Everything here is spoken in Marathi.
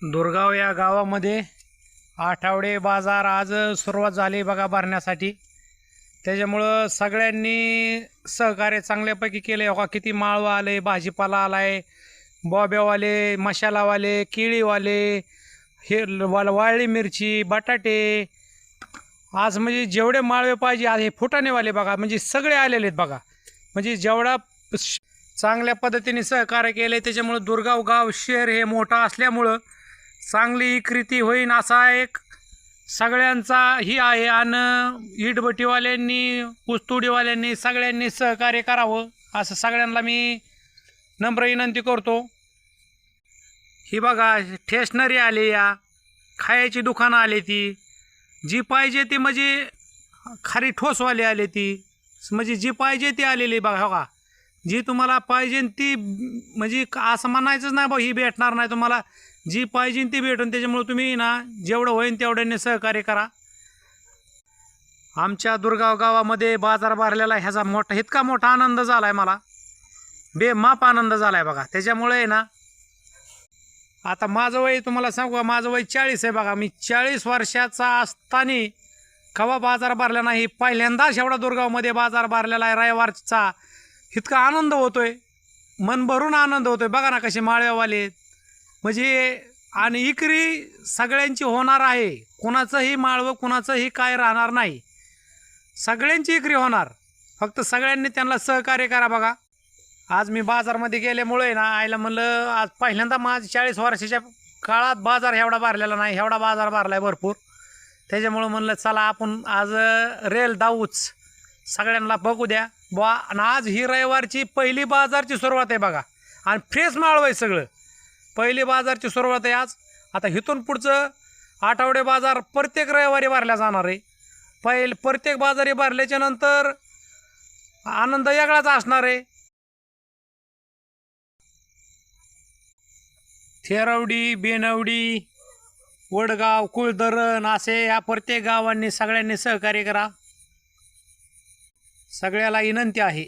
दुर्गाव या गावामध्ये आठवडे बाजार आज सुरुवात झाली बघा भरण्यासाठी। त्याच्यामुळं सगळ्यांनी सहकार्य चांगल्यापैकी केले। बघा किती माळवा आले, भाजीपाला आलाय, बॉब्यावाले, मसालावाले, केळीवाले, हे वाळली मिरची, बटाटे, आज म्हणजे जेवढे माळवे पाहिजे आज हे फुटाणेवाले बघा म्हणजे सगळे आलेले आहेत बघा। म्हणजे जेवढा चांगल्या पद्धतीने सहकार्य केले त्याच्यामुळे दुर्गाव गाव शहर हे मोठा असल्यामुळं चांगली विक्री होईल असा एक सगळ्यांचा ही आहे। आणि इटभट्टीवाल्यांनी, ऊसतोडीवाल्यांनी सगळ्यांनी सहकार्य करावं असं सगळ्यांना मी नम्र विनंती करतो। ही बघा स्टेशनरी आली, या खायची दुकानं आली, ती जी पाहिजे ती म्हणजे खारी ठोसवाली आली, ती म्हणजे जी पाहिजे ती आलेली बघा। बघा जी तुम्हाला पाहिजे ती म्हणजे असं म्हणायचंच नाही बा ही भेटणार नाही तुम्हाला, जी पाहिजे ती भेटून। त्याच्यामुळे तुम्ही ना जेवढं होईल तेवढ्याने सहकार्य करा। आमच्या दुर्गाव गावामध्ये बाजार भरलेला ह्याचा मोठा इतका मोठा आनंद झाला आहे मला, बेमाप आनंद झाला आहे बघा। त्याच्यामुळे ना आता माझं वय तुम्हाला सांगू, माझं वय 40 आहे बघा। मी 40 वर्षाचा असताना कवा बाजार भरला नाही, पहिल्यांदाच एवढा दुर्गावमध्ये बाजार भरलेला आहे रविवारचा। इतका आनंद होतोय, मन भरून आनंद होतोय बघा ना कसे माळव्यावाले म्हणजे। आणि विक्री सगळ्यांची होणार आहे, कुणाचंही माळवं कुणाचंही काय राहणार नाही, सगळ्यांची विक्री होणार। फक्त सगळ्यांनी त्यांना सहकार्य करा बघा। आज मी बाजारमध्ये गेल्यामुळे ना आईला म्हणलं आज पहिल्यांदा माझ्या 40 वर्षाच्या काळात बाजार एवढा भरलेला नाही, एवढा बाजार भरलाय भरपूर। त्याच्यामुळं म्हणलं चला आपण आज रेल दाऊच, सगळ्यांना बघू द्या बुवा। आणि आज ही रविवारची पहिली बाजारची सुरुवात आहे बघा, आणि फ्रेश माळव आहे सगळं, पहिली बाजारची सुरुवात आहे आज। आता इथून पुढचं आठवडे बाजार प्रत्येक रविवारी भरल्या जाणार आहे। प्रत्येक बाजारी भरल्याच्या नंतर आनंद वेगळाच असणार आहे। थेरवडी, बेनवडी, वडगाव, कुळधरण असे या प्रत्येक गावांनी सगळ्यांनी सहकार्य करा, सगळ्याला विनंती आहे।